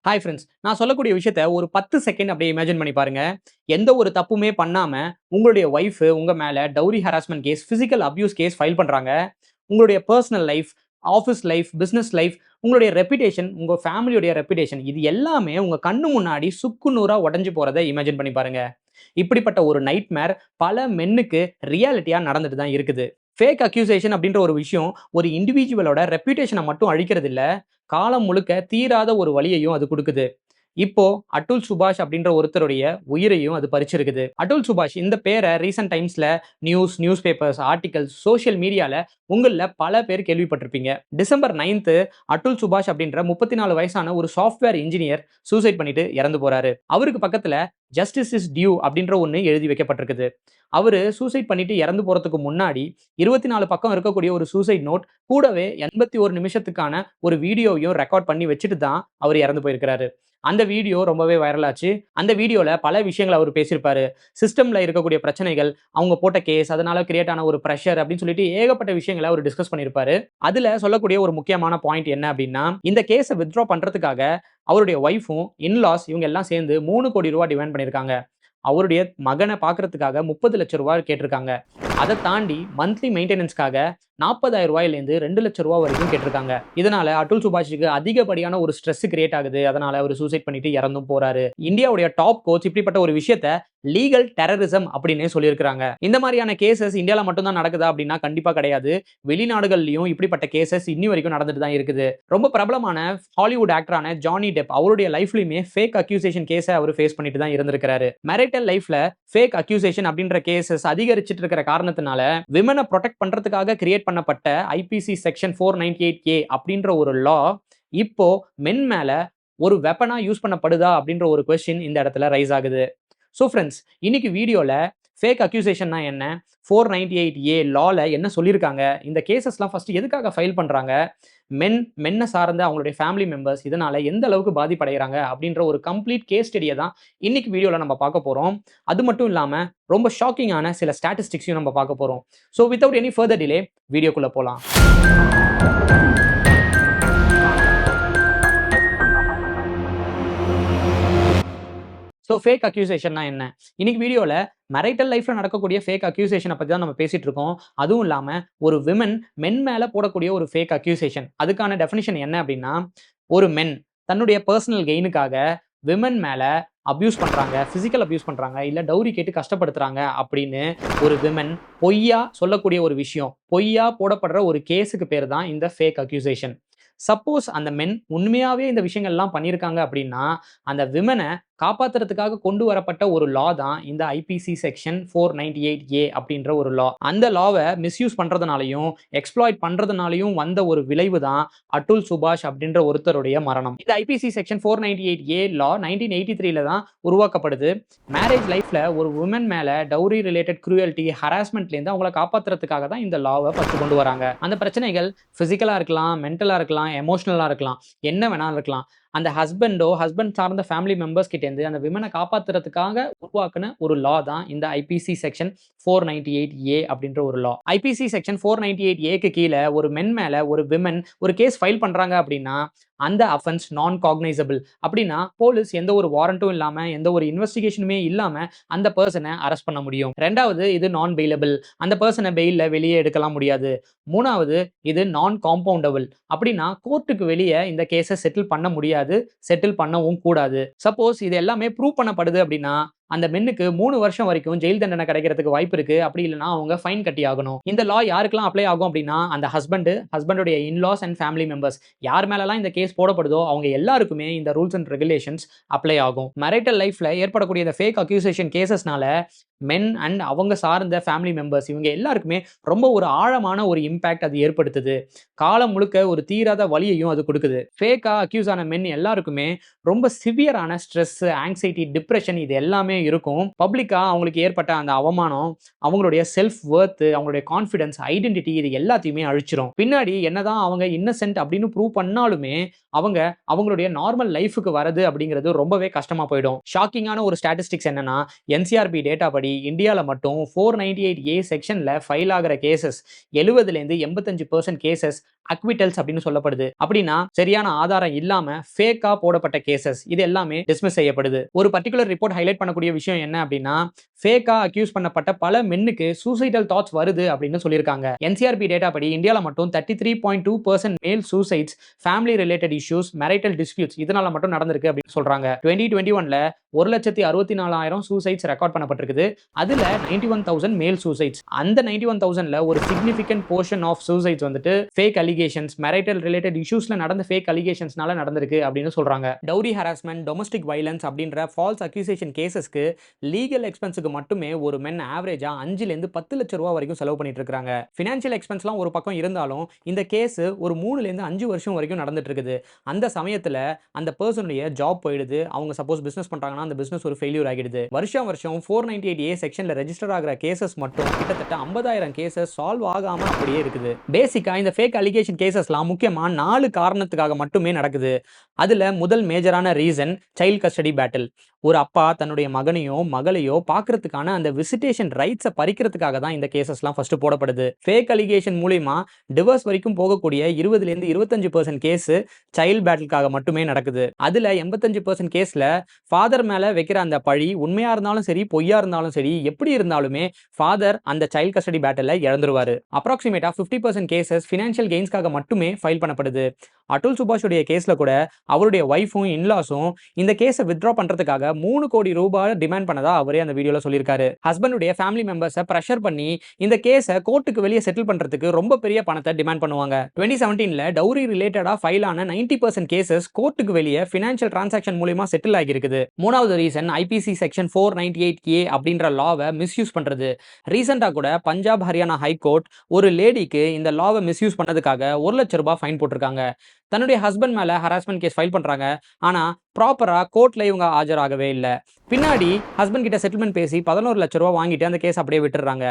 Hi friends. நான் சொல்லக்கூடிய விஷயத்த ஒரு 10 செகண்ட் அப்படியே இமேஜின் பண்ணி பாருங்க. எந்த ஒரு தப்புமே பண்ணாம, உங்களுடைய ஒய்ஃப் உங்க மேல dowry harassment case, physical abuse case file பண்றாங்க. உங்களுடைய personal life, office life, business life, உங்களுடைய ரெப்புடேஷன், உங்க ஃபேமிலியுடைய ரெப்புடேஷன் இது எல்லாமே உங்க கண்ணு முன்னாடி சுக்கு நூறா உடைஞ்சு போறத இமேஜின் பண்ணி பாருங்க. இப்படிப்பட்ட ஒரு நைட்மேர் பல மென்னுக்கு ரியாலிட்டியா நடந்துட்டு தான் இருக்குது. ஃபேக் அக்யூசேஷன் அப்படின்ற ஒரு விஷயம் ஒரு இண்டிவிஜுவலோட ரெப்புடேஷன மட்டும் அழிக்கிறது இல்ல, காலம் முழுக்க தீராத ஒரு வலியையும் அது குடுக்குது. இப்போ அட்டுல் சுபாஷ் அப்படின்ற ஒருத்தருடைய உயிரையும் அது பறிச்சிருக்குது. அட்டுல் சுபாஷ் இந்த பேரை ரீசன்ட் டைம்ஸ்ல நியூஸ் பேப்பர்ஸ், ஆர்டிகல்ஸ், சோசியல் மீடியால உங்கள்ல பல பேர் கேள்விப்பட்டிருப்பீங்க. டிசம்பர் 9 அட்டுல் சுபாஷ் அப்படின்ற 34 வயசான ஒரு சாஃப்ட்வேர் இன்ஜினியர் சூசைட் பண்ணிட்டு இறந்து போறாரு. அவருக்கு பக்கத்துல ஜஸ்டிஸ் இஸ் டியூ அப்படின்ற ஒண்ணு எழுதி வைக்கப்பட்டிருக்குது. அவரு சூசைட் பண்ணிட்டு இறந்து போறதுக்கு முன்னாடி 24 பக்கம் இருக்கக்கூடிய ஒரு சூசைட் நோட் கூடவே 81 நிமிஷத்துக்கான ஒரு வீடியோவையும் ரெக்கார்ட் பண்ணி வச்சுட்டு தான் அவர் இறந்து போயிருக்கிறாரு. அந்த வீடியோ ரொம்பவே வைரல் ஆச்சு. அந்த வீடியோல பல விஷயங்கள அவரு பேசியிருப்பாரு. சிஸ்டம்ல இருக்கக்கூடிய பிரச்சனைகள், அவங்க போட்ட கேஸ், அதனால கிரியேட் ஆன ஒரு பிரஷர் அப்படின்னு சொல்லிட்டு ஏகப்பட்ட விஷயங்கள அவரு டிஸ்கஸ் பண்ணியிருப்பாரு. அதுல சொல்லக்கூடிய ஒரு முக்கியமான பாயிண்ட் என்ன அப்படின்னா, இந்த கேஸ வித்ட்ரா பண்றதுக்காக அவருடைய ஒய்ஃபும், இன்லாஸ் இவங்க எல்லாம் சேர்ந்து ரூ. 3,00,00,000 டிமாண்ட் பண்ணியிருக்காங்க. அவருடைய மகன பார்க்கறதுக்காக ரூ. 30,00,000 கேட்டிருக்காங்க. அத தாண்டி மந்த்லி மெயின்டனன்ஸ்க்காக ரூ. 40,000லேருந்து ரூ. 2,00,000 வரைக்கும் கேட்டிருக்காங்க. இதனால அட்டுல் சுபாஷுக்கு அதிகப்படியான ஒரு ஸ்ட்ரெஸ் கிரியேட் ஆகுது. அதனால அவர் சூசைட் பண்ணிட்டு இறந்தும் போறாரு. இந்தியாவுடைய டாப் கோச் இப்படிப்பட்ட ஒரு விஷயத்த லீகல் டெரரிசம் அப்படின்னே சொல்லியிருக்காங்க. இந்த மாதிரியான கேசஸ் இந்தியால மட்டும் தான் நடக்குதா அப்படின்னா கண்டிப்பா கிடையாது. வெளிநாடுகள்லயும் இப்படிப்பட்ட கேசஸ் இன்னி வரைக்கும் நடந்துட்டு தான் இருக்குது. ரொம்ப பிரபலமான ஹாலிவுட் ஆக்டரான ஜானி டெப் அவருடைய லைஃப்லயுமே ஃபேக் அக்யூசேஷன் கேஸ அவர் ஃபேஸ் பண்ணிட்டு தான் இருந்திருக்காரு. மேரிட்டல் லைஃப்ல ஃபேக் அக்யூசேஷன் அப்படின்ற கேசஸ் அதிகரிச்சிட்டு இருக்கிற காரணத்தினால விமனை ப்ரொடெக்ட் பண்றதுக்காக கிரியேட் பண்ணப்பட்ட ஐபிசி செக்ஷன் 498A அப்படின்ற ஒரு லா இப்போ மென் மேல ஒரு வெப்பனா யூஸ் பண்ணப்படுதா அப்படின்ற ஒரு கொஸ்டின் இந்த இடத்துல ரைஸ் ஆகுது. ஸோ ஃப்ரெண்ட்ஸ், இன்னைக்கு வீடியோல ஃபேக் அக்யூசேஷன்னா என்ன, 498A லால என்ன சொல்லியிருக்காங்க, இந்த கேசஸ்லாம் ஃபர்ஸ்ட் எதுக்காக ஃபைல் பண்றாங்க, மென்ன சார்ந்த அவங்களுடைய ஃபேமிலி மெம்பர்ஸ் இதனால எந்த அளவுக்கு பாதிப்படைகிறாங்க அப்படின்ற ஒரு கம்ப்ளீட் கேஸ் ஸ்டடியை தான் இன்னைக்கு வீடியோல நம்ம பார்க்க போறோம். அது மட்டும் இல்லாம ரொம்ப ஷாக்கிங்கான சில ஸ்டாட்டிஸ்டிக்ஸையும் நம்ம பார்க்க போறோம். So without any further delay வீடியோக்குள்ள போலாம். ஸோ ஃபேக் அக்யூசேஷன்னா என்ன? இன்னைக்கு வீடியோல மேரிட்டல் லைஃப்ல நடக்கக்கூடிய ஃபேக் அக்யூசேஷனை பத்தி தான் நம்ம பேசிட்டு இருக்கோம். அதுவும் இல்லாம ஒரு மென் மேல போடக்கூடிய ஒரு ஃபேக் அக்யூசேஷன். அதுக்கான டெஃபினிஷன் என்ன அப்படின்னா, ஒரு மென் தன்னுடைய பர்சனல் கெயினுக்காக விமன் மேல அபியூஸ் பண்றாங்க, பிசிக்கல் அபியூஸ் பண்றாங்க, இல்ல டவுரி கேட்டு கஷ்டப்படுத்துறாங்க அப்படின்னு ஒரு விமன் பொய்யா சொல்லக்கூடிய ஒரு விஷயம், பொய்யா போடப்படுற ஒரு கேஸுக்கு பேர் தான் இந்த ஃபேக் அக்யூசேஷன். சப்போஸ் அந்த மென் உண்மையாவே இந்த விஷயங்கள்லாம் பண்ணியிருக்காங்க அப்படின்னா, அந்த விமனை காப்பாத்துறதுக்காக கொண்டு வரப்பட்ட ஒரு லா தான் இந்த ஐபிசி செக்ஷன் 498A அப்படின்ற ஒரு லா. அந்த லாவை மிஸ்யூஸ் பண்றதுனாலையும் எக்ஸ்ப்ளாய்ட் பண்றதுனாலையும் வந்த ஒரு விளைவு தான் அட்டுல் சுபாஷ் அப்படின்ற ஒருத்தருடைய மரணம். இந்த ஐபிசி செக்ஷன் 498A லா 1983ல தான் உருவாக்கப்படுது. மேரேஜ் லைஃப்ல ஒரு உமன் மேல டவுரி ரிலேட்டட் குரூயல்டி, ஹராஸ்மெண்ட்ல இருந்து அவங்களை காப்பாத்துறதுக்காக தான் இந்த லாவை ஃபர்ஸ்ட் கொண்டு வராங்க. அந்த பிரச்சனைகள் பிசிக்கலா இருக்கலாம், மென்டலா இருக்கலாம், எமோஷனலா இருக்கலாம், என்ன வேணாலும் இருக்கலாம். அந்த ஹஸ்பண்ட் சார்ந்த ஃபேமிலி மெம்பர்ஸ் கிட்ட இருந்து அந்த விமனை காப்பாத்துறதுக்காக உருவாக்குன ஒரு லா தான் இந்த ஐபிசி செக்ஷன் 498A அப்படின்ற ஒரு லா. ஐபிசி செக்ஷன் 498Aக்கு கீழே ஒரு மென் மேல ஒரு விமன் ஒரு கேஸ் ஃபைல் பண்றாங்க அப்படின்னா அந்த அஃபென்ஸ் நான் காக்னைசபிள். அப்படின்னா போலீஸ் எந்த ஒரு வாரண்ட்டும் இல்லாம எந்த ஒரு இன்வெஸ்டிகேஷனுமே இல்லாம அந்த பர்சனை அரெஸ்ட் பண்ண முடியும். ரெண்டாவது, இது நான் பெயிலபிள். அந்த பர்சனை பெயில்ல வெளியே எடுக்கலாம் முடியாது. மூணாவது, இது நான் காம்பவுண்டபிள். அப்படின்னா கோர்ட்டுக்கு வெளியே இந்த கேஸை செட்டில் பண்ண முடியாது, செட்டில் பண்ணவும் கூடாது. சப்போஸ் இது எல்லாமே ப்ரூவ் பண்ணப்படுது அப்படின்னா அந்த மென்னுக்கு 3 வருஷம் வரைக்கும் ஜெயில் தண்டனை கிடைக்கிறதுக்கு வாய்ப்பு இருக்கு. அப்படி இல்லைன்னா அவங்க ஃபைன் கட்டி ஆகணும். இந்த லா யாருக்கெல்லாம் அப்ளை ஆகும் அப்படின்னா அந்த ஹஸ்பண்டுடைய இன்லாஸ் அண்ட் ஃபேமிலி மெம்பர்ஸ் யார் மேலலாம் இந்த கேஸ் போடப்படுதோ அவங்க எல்லாருக்குமே இந்த ரூல்ஸ் அண்ட் ரெகுலேஷன்ஸ் அப்ளை ஆகும். மேரிட்டல் லைஃப்ல ஏற்படக்கூடிய இந்த ஃபேக் அக்யூசேஷன் கேசஸ்னால மென் அண்ட் அவங்க சார்ந்த ஃபேமிலி மெம்பர்ஸ் இவங்க எல்லாருக்குமே ரொம்ப ஒரு ஆழமான ஒரு இம்பாக்ட் அது ஏற்படுத்துது. காலம் முழுக்க ஒரு தீராத வலியையும் அது கொடுக்குது. ஃபேக்கா அக்யூஸ் ஆன மென் எல்லாருக்குமே ரொம்ப சிவியரான ஸ்ட்ரெஸ், ஆங்ஸைட்டி, டிப்ரெஷன் இது எல்லாமே இருக்கும். பப்ளிக்கா அவங்களுக்கு ஏற்பட்ட அந்த அவமானம் அவங்களுடைய செல்ஃப் வொர்த், அவங்களுடைய கான்ஃபிடன்ஸ், ஐடென்டிட்டி இது எல்லாத்தையுமே அழிச்சிரும். பின்னாடி என்னதான் அவங்க இன்னசென்ட் அப்படின்னு ப்ரூவ் பண்ணாலுமே அவங்க அவங்களுடைய நார்மல் லைஃபுக்கு வரது அப்படிங்கிறது ரொம்பவே கஷ்டமா போயிடும். ஷாக்கிங்கான ஒரு ஸ்டாட்டிஸ்டிக்ஸ் என்னன்னா, என்சிஆர்பி டேட்டா படி இந்தியால மட்டும் 498A செக்ஷன்ல ஃபைல் ஆகிற கேசஸ் 70லேருந்து 85% கேசஸ் அக்விட்டல்ஸ் அப்படின்னு சொல்லப்படுது. அப்படின்னா சரியான ஆதாரம் இல்லாம ஃபேக்கா போடப்பட்ட கேசஸ் இது எல்லாமே டிஸ்மிஸ் செய்யப்படுது. ஒரு பர்టిక్యులர் ரிப்போர்ட் ஹைலைட் பண்ணக்கூடிய விஷயம் என்ன அப்படின்னா, ஃபேக்கா அக்யூஸ் பண்ணப்பட்ட பல மென்னுக்கு சூசைடல் தாட்ஸ் வருது அப்படின்னு சொல்லியிருக்காங்க. என்சிஆர்பி டேட்டா படி இந்தியால மட்டும் 33.2% மேல் suicides, family related issues, marital disputes இதனால மட்டும் நடந்திருக்கு அப்படின்னு சொல்றாங்க. 2021ல 1,64,000 சூசைட்ஸ் ரெக்கார்ட் பண்ணப்பட்டிருக்குது. அதுல 91,000 மேல் சூசைட்ஸ். அந்த 91,000ல ஒரு சிக்னிஃபிகன்ட் போர்ஷன் ஆஃப் சூசைட்ஸ் வந்துட்டு ஃபேக் அலிகேஷன்ஸ், மேரிட்டல் ரிலேட்டட் இஷ்யூஸ்ல நடந்த ஃபேக் அலிகேஷன்ஸ்னால நடந்திருக்கு அப்படின்னு சொல்றாங்க. டவுரி ஹராஸ்மென்ட், டொமஸ்டிக் வயலன்ஸ் அப்படின்ற ஃபால்ஸ் அக்யூசேஷன் கேசஸ்க்கு லீகல் எக்ஸ்பென்ஸ்க்கு மட்டுமே ஒரு மென் ஆவரேஜா 5 ல இருந்து 10 லட்சம் ரூபாய் வரைக்கும் செலவு பண்ணிட்டு இருக்காங்க. ஃபினான்ஷியல் எக்ஸ்பென்ஸ்லாம் ஒரு பக்கம் இருந்தாலும் இந்த கேஸ் ஒரு 3 ல இருந்து 5 வருஷம் வரைக்கும் நடந்துட்டு இருக்குது. அந்த சமயத்துல அந்த பர்சனுடைய ஜாப் போயிடுது. அவங்க சப்போஸ் பிசினஸ் பண்றாங்கன்னா அந்த பிசினஸ் ஒரு ஃபெயிலியர் ஆகிடுது. வருஷம் 498A செக்ஷன்ல ரெஜிஸ்டர் ஆகிற கேசஸ் மட்டும் கிட்டத்தட்ட 50,000 கேசஸ் சால்வ் ஆகாம அப்படியே இருக்குது. பேசிக்கா இந்த ஃபேக் அலிகேஷன் கேசஸ்லாம் முக்கியமா 4 காரணத்துக்காக மட்டுமே நடக்குது. அதுல முதல் மேஜரான ரீசன் சைல்ட் கஸ்டடி பேட்டில். ஒரு அப்பா தன்னுடைய மகனையோ மகளையோ பார்க்கறதுக்கான அந்த விசிட்டேஷன் ரைட்ஸை பறிக்கிறதுக்காக தான் இந்த கேசஸ்லாம் ஃபர்ஸ்ட் போடப்படுது. ஃபேக் அலிகேஷன் மூலமா டிவோர்ஸ் வரைக்கும் போகக்கூடிய 20 ல இருந்து 25% கேஸ் சைல்ட் பேட்டிலுக்காக மட்டுமே நடக்குது. அதுல 85% கேஸ்ல ஃபாதர் மேல வைக்கிற அந்த பழி உண்மையா இருந்தாலும் சரி பொய்யா இருந்தாலும் சரி எப்படி இருந்தாலுமே ஃபாதர் அந்த சைல்ட் கஸ்டடி பேட்டில இழந்துருவாரு. அப்ராக்சிமேட்டா 50% கேசஸ் ஃபினான்ஷியல் கெயின்ஸ்க்காக மட்டுமே ஃபைல் பண்ணப்படுது. அட்டுல் சுபாஷுடைய கேஸ்ல கூட அவருடைய ஒய்ஃபும் இன்லாஸும் இந்த கேஸை வித்ட்ரா பண்றதுக்காக 3 கோடி ரூபாய் டிமாண்ட் பண்ணதா அவரே அந்த வீடியோல சொல்லியிருக்காரு. ஹஸ்பண்டுடைய ஃபேமிலி மெம்பர்ஸை பிரஷர் பண்ணி இந்த கேஸை கோர்ட்டுக்கு வெளியே செட்டில் பண்றதுக்கு ரொம்ப பெரிய பணத்தை டிமாண்ட் பண்ணுவாங்க. 2017ல டவுரி ரிலேட்டடா ஃபைல் ஆன 90% கேசஸ் கோர்ட்டுக்கு வெளியே ஃபினான்ஷியல் டிரான்சாக்ஷன் மூலமா செட்டில் ஆகியிருக்குது. மூணாவது ரீசன் ஐபிசி செக்ஷன் 498A அப்படின்ற லாவை மிஸ்யூஸ் பண்றது. ரீசெண்டா கூட பஞ்சாப் ஹரியானா ஹைகோர்ட் ஒரு லேடிக்கு இந்த லாவை மிஸ்யூஸ் பண்ணதுக்காக 1 லட்சம் ரூபாய் ஃபைன் போட்டிருக்காங்க. தன்னுடைய ஹஸ்பண்ட் மேல ஹராஸ்மென்ட் கேஸ் ஃபைல் பண்றாங்க. ஆனா ப்ராப்பரா கோர்ட்ல இவங்க ஆஜராகவே இல்லை. பின்னாடி ஹஸ்பண்ட் கிட்ட செட்டில்மெண்ட் பேசி 11 லட்சம் ரூபாய் வாங்கிட்டு அந்த கேஸ் அப்படியே விட்டுறாங்க.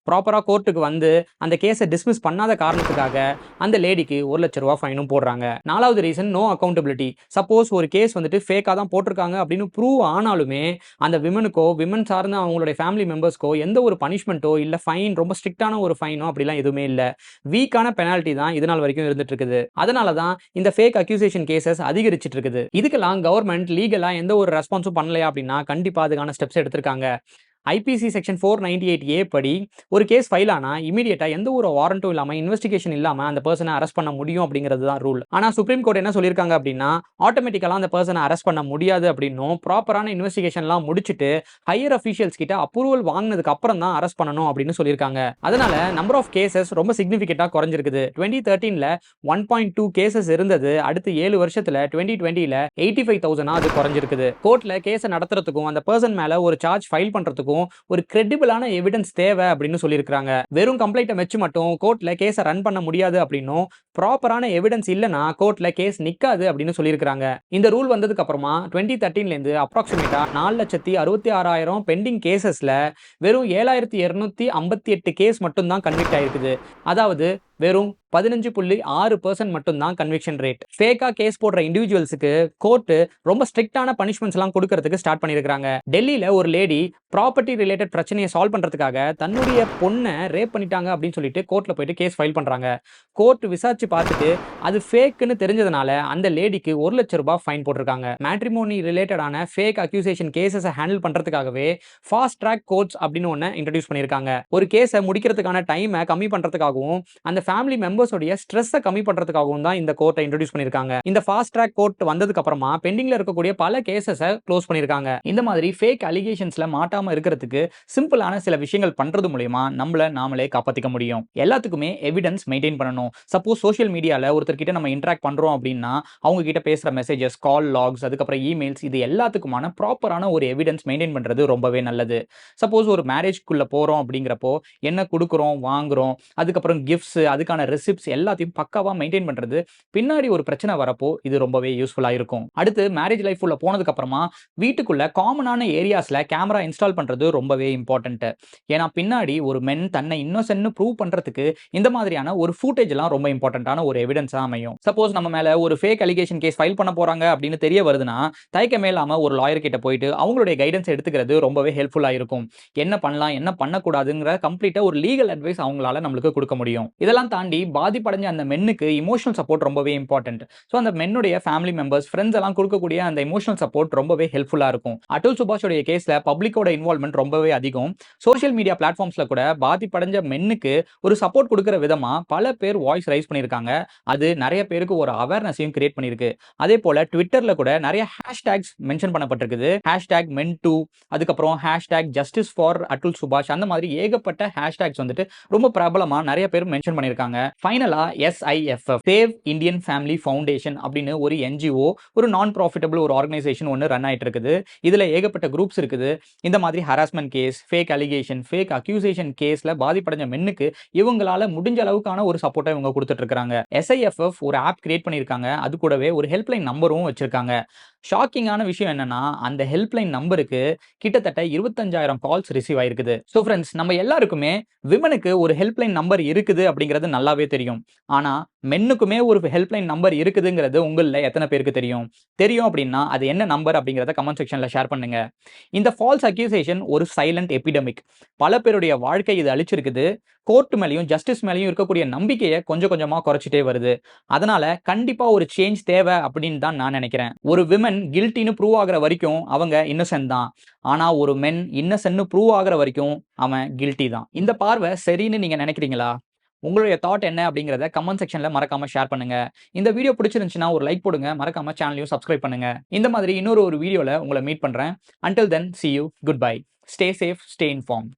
ப்ராப்பரா கோர்ட்டுக்கு வந்து அந்த கேஸை டிஸ்மிஸ் பண்ணாத காரணத்துக்காக அந்த லேடிக்கு 1 லட்சம் ரூபாய் ஃபைனும் போடுறாங்க. நாலாவது ரீசன் நோ அக்கௌண்டபிலிட்டி. சப்போஸ் ஒரு கேஸ் வந்துட்டு ஃபேக்கா தான் போட்டிருக்காங்க அப்படின்னு ப்ரூவ் ஆனாலுமே அந்த விமனுக்கோ விமன் சார்ந்த அவங்களுடைய ஃபேமிலி மெம்பர்ஸ்க்கோ எந்த ஒரு பனிஷ்மெண்ட்டோ இல்ல ஃபைன் ரொம்ப ஸ்ட்ரிக்டான ஒரு ஃபைனோ அப்படிலாம் எதுவுமே இல்லை. வீக்கான பெனால்ட்டி தான் இது நாள் வரைக்கும் இருந்துட்டு இருக்குது. அதனால தான் இந்த ஃபேக் அக்யூசேஷன் கேசஸ் அதிகரிச்சிட்டு இருக்குது. இதுக்கெல்லாம் கவர்மெண்ட் லீகலா எந்த ஒரு ரெஸ்பான்ஸும் பண்ணலையா அப்படின்னா கண்டிப்பா அதுக்கான ஸ்டெப்ஸ் எடுத்திருக்காங்க. ஐபிசி செக்ஷன் 498A படி ஒரு கேஸ் ஃபைல் ஆனா இமீடியட்டா எந்த ஒரு வாரண்ட்டும் இல்லாம இன்வெஸ்டிகேஷன் இல்லாம அந்த பர்சனை அரெஸ்ட் பண்ண முடியும் அப்படிங்கிறது தான் ரூல். ஆனா சுப்ரீம் கோர்ட் என்ன சொல்லியிருக்காங்க அப்படின்னா ஆட்டோமேட்டிக்கலா அந்த பர்சனை அரெஸ்ட் பண்ண முடியாது அப்படின்னும் ப்ராப்பரான இன்வெஸ்டிகேஷன்லாம் முடிச்சுட்டு ஹையர் அஃபீஷியல்ஸ் கிட்ட அப்ரூவல் வாங்கினதுக்கு அப்புறம் தான் அரெஸ்ட் பண்ணணும் அப்படின்னு சொல்லியிருக்காங்க. அதனால நம்பர் ஆஃப் கேசஸ் ரொம்ப சிக்னிஃபிகண்டா குறைஞ்சிருக்குது. 2013ல 1.2 கேசஸ் இருந்தது. அடுத்து 7 வருஷத்துல 2020ல 85,000 அது குறைஞ்சிருக்குது. கோர்ட்ல கேஸை நடத்துறதுக்கும் அந்த பர்சன் மேல ஒரு சார்ஜ் ஃபைல் பண்றதுக்கும் ஒரு கிரெடிபிளான எவிடன்ஸ் தேவை அப்படின்னு சொல்லியிருக்காங்க. வெறும் கம்ப்ளைண்ட்டை வச்சு மட்டும் கோர்ட்ல கேஸை ரன் பண்ண முடியாது அப்படின்னும் ப்ராப்பரான எவிடன்ஸ் இல்லைன்னா கோர்ட்ல கேஸ் நிக்காது அப்படின்னு சொல்லியிருக்காங்க. இந்த ரூல் வந்ததுக்கு அப்புறமா 2013ல இருந்து அப்ராக்சிமேட்டா 4,66,000 பெண்டிங் கேசஸ்ல வெறும் 7,258 கேஸ் மட்டும் தான் கன்விக்ட் ஆயிருக்குது. அதாவது வெறும் 15.6% மட்டும் தான் கன்விக்ஷன் ரேட். ஃபேக்கா கேஸ் போடுற இண்டிவிஜுவல்ஸுக்கு கோர்ட் ரொம்ப ஸ்ட்ரிக்டான பனிஷ்மெண்ட்ஸ் எல்லாம் கொடுக்கிறதுக்கு ஸ்டார்ட் பண்ணிருக்காங்க. டெல்லியில ஒரு லேடி ப்ராப்பர்ட்டி ரிலேட்டட் பிரச்சனையை சால்வ் பண்றதுக்காக தன்னுடைய பொண்ணை ரேப் பண்ணிட்டாங்க அப்படின்னு சொல்லிட்டு கோர்ட்ல போயிட்டு கேஸ் ஃபைல் பண்றாங்க. கோர்ட் விசாரிச்சு பார்த்துட்டு அது ஃபேக்குன்னு தெரிஞ்சதுனால அந்த லேடிக்கு 1 லட்சம் ரூபாய் ஃபைன் போட்டிருக்காங்க. மேட்ரிமோனி ரிலேட்டடான ஃபேக் அக்யூசேஷன் கேசஸை ஹேண்டில் பண்றதுக்காகவே ஃபாஸ்ட் ட்ராக் கோர்ட்ஸ் அப்படின்னு ஒன்று இன்ட்ரடியூஸ் பண்ணியிருக்காங்க. ஒரு கேஸை முடிக்கிறதுக்கான டைமை கம்மி பண்றதுக்காகவும் அந்த ஃபேமிலி மெம்பர்ஸோட ஸ்ட்ரெஸ்ஸை கம்மி பண்றதுக்காகவும் தான் இந்த கோர்ட்டை இன்ட்ரோடியூஸ் பண்ணிருக்காங்க. இந்த ஃபாஸ்ட் ட்ராக் கோர்ட் வந்ததுக்கு அப்புறமா பெண்டிங்ல இருக்கக்கூடிய பல கேசஸை க்ளோஸ் பண்ணிருக்காங்க. இந்த மாதிரி ஃபேக் அலிகேஷன்ஸ்ல மாட்டாம இருக்கிறதுக்கு சிம்பிளான சில விஷயங்கள் பண்றது மூலமா நம்மள நாமளே காப்பாத்திக்க முடியும். எல்லாத்துக்குமே எவிடன்ஸ் மெயின்டைன் பண்ணணும். சப்போஸ் சோஷியல் மீடியால ஒருத்தர் கிட்ட நம்ம இன்டராக்ட் பண்றோம் அப்படின்னா அவங்க கிட்ட பேசுற மெசேஜஸ், கால் லாக்ஸ், அதுக்கப்புறம் இமெயில்ஸ் இது எல்லாத்துக்குமான ப்ராப்பரான ஒரு எவிடன்ஸ் மெயின்டைன் பண்றது ரொம்பவே நல்லது. சப்போஸ் ஒரு மேரேஜ்க்குள்ள போறோம் அப்படிங்கிறப்போ என்ன கொடுக்குறோம் வாங்குறோம், அதுக்கப்புறம் கிஃப்ட்ஸ், அதுக்கான ரெசிப்ட்ஸ் எல்லாத்தையும் பக்காவா மெயின்டைன் பண்றது பின்னாடி ஒரு பிரச்சனை வரப்போ இது ரொம்பவே யூஸ்ஃபுல்லா இருக்கும். அடுத்து மேரேஜ் லைஃப் உள்ள போனதுக்கு அப்புறமா வீட்டுக்குள்ள காமனான ஏரியாஸ்ல கேமரா இன்ஸ்டால் பண்றது ரொம்பவே இம்பார்ட்டன்ட். ஏன்னா பின்னாடி ஒரு மென் தன்னை இன்னோசென்ட்னு ப்ரூவ் பண்றதுக்கு இந்த மாதிரியான ஒரு ஃபுட்டேஜ் எல்லாம் ரொம்ப இம்பார்ட்டன்டான ஒரு எவிடன்ஸா அமையும். சப்போஸ் நம்ம மேல ஒரு ஃபேக் அலிகேஷன் கேஸ் ஃபைல் பண்ண போறாங்க அப்படின்னு தெரிய வருதுன்னா தயக்கமே இல்லாம ஒரு லாயர் கிட்ட போயிட்டு அவங்களுடைய கைடன்ஸ் எடுத்துக்கிறது ரொம்பவே ஹெல்ப்ஃபுல்லா இருக்கும். என்ன பண்ணலாம் என்ன பண்ணக்கூடாதுங்கிற கம்ப்ளீட்டா ஒரு லீகல் அட்வைஸ் அவங்களால நம்மளுக்கு கொடுக்க முடியும். இதெல்லாம் இதெல்லாம் தாண்டி பாதிப்படைஞ்ச அந்த மென்னுக்கு எமோஷனல் சப்போர்ட் ரொம்பவே இம்பார்ட்டன்ட். ஸோ அந்த மென்னுடைய ஃபேமிலி மெம்பர்ஸ், ஃப்ரெண்ட்ஸ் எல்லாம் கொடுக்கக்கூடிய அந்த எமோஷனல் சப்போர்ட் ரொம்பவே ஹெல்ப்ஃபுல்லா இருக்கும். அட்டுல் சுபாஷோடைய கேஸ்ல பப்ளிக்கோட இன்வால்வ்மெண்ட் ரொம்பவே அதிகம். சோஷியல் மீடியா பிளாட்ஃபார்ம்ஸ்ல கூட பாதிப்படைஞ்ச மென்னுக்கு ஒரு சப்போர்ட் கொடுக்கிற விதமா பல பேர் வாய்ஸ் ரைஸ் பண்ணியிருக்காங்க. அது நிறைய பேருக்கு ஒரு அவேர்னஸையும் கிரியேட் பண்ணியிருக்கு. அதே போல ட்விட்டர்ல கூட நிறைய ஹேஷ்டேக்ஸ் மென்ஷன் பண்ணப்பட்டிருக்குது. ஹேஷ்டேக் மென்2, அதுக்கப்புறம் ஹேஷ்டேக் ஜஸ்டிஸ் ஃபார் அட்டுல் சுபாஷ், அந்த மாதிரி ஏகப்பட்ட ஹேஷ்டேக்ஸ் வந்துட்டு ரொம்ப பிரபலமா நிறைய பேர் மென்ஷன் பண்ணியிருக்காங்க. ஃபைனலா SIFF, save Indian family foundation அப்படின்னு ஒரு NGO, ஒரு நான் ப்ராஃபிட்டபிள் ஒரு ஆர்கனைசேஷன் ஒன்று ரன் ஆயிட்டு இருக்குது. இதுல ஏகப்பட்ட குரூப்ஸ் இருக்குது. இந்த மாதிரி harassment case, fake allegation, fake accusation கேஸ்ல பாதிப்படைஞ்ச மென்னுக்கு இவங்களால முடிஞ்ச அளவுக்கான ஒரு சப்போர்ட்டை இவங்க கொடுத்துட்டு இருக்காங்க. SIFF ஒரு ஆப் கிரியேட் பண்ணியிருக்காங்க. அது கூடவே ஒரு ஹெல்ப்லைன் நம்பரும் வச்சிருக்காங்க. ஷாக்கிங்கான விஷயம் என்னன்னா, அந்த ஹெல்ப்லைன் நம்பருக்கு கிட்டத்தட்ட 25,000 கால்ஸ் ரிசீவ் ஆயிருக்குது. ஸோ ஃப்ரெண்ட்ஸ், நம்ம எல்லாருக்குமே விமனுக்கு ஒரு ஹெல்ப்லைன் நம்பர் இருக்குது அப்படிங்கிறது நல்லாவே தெரியும். ஆனா மென்னுக்குமே ஒரு ஹெல்ப்லைன் நம்பர் இருக்குதுங்கிறது உங்களில் எத்தனை பேருக்கு தெரியும்? தெரியும் அப்படின்னா அது என்ன நம்பர் அப்படிங்கிறத கமெண்ட் செக்ஷன்ல ஷேர் பண்ணுங்க. இந்த ஃபால்ஸ் அக்யூசேஷன் ஒரு சைலண்ட் எபிடமிக். பல பேருடைய வாழ்க்கை இது அழிச்சிருக்குது. கோர்ட் மேலேயும் ஜஸ்டிஸ் மேலேயும் இருக்கக்கூடிய நம்பிக்கையை கொஞ்சம் கொஞ்சமா குறைச்சிட்டே வருது. அதனால கண்டிப்பா ஒரு சேஞ்ச் தேவை அப்படின்னு தான் நான் நினைக்கிறேன். ஒரு விமன் கில்ட்டின்னு ப்ரூவ் ஆகிற வரைக்கும் அவங்க இன்னசென்ட் தான். ஆனா ஒரு மென் இன்னசென்ட்னு ப்ரூவ் ஆகிற வரைக்கும் அவன் கில்ட்டி தான். இந்த பார்வை சரின்னு நீங்க நினைக்கிறீங்களா? உங்களுடைய தாட் என்ன அப்படிங்கிறத கமெண்ட் செக்ஷன்ல மறக்காம ஷேர் பண்ணுங்க. இந்த வீடியோ பிடிச்சிருந்துச்சுன்னா ஒரு லைக் போடுங்க. மறக்காம சேனலையும் சப்ஸ்கிரைப் பண்ணுங்க. இந்த மாதிரி இன்னொரு வீடியோல உங்களை மீட் பண்றேன். Until then, see you. Goodbye. Stay safe, stay informed.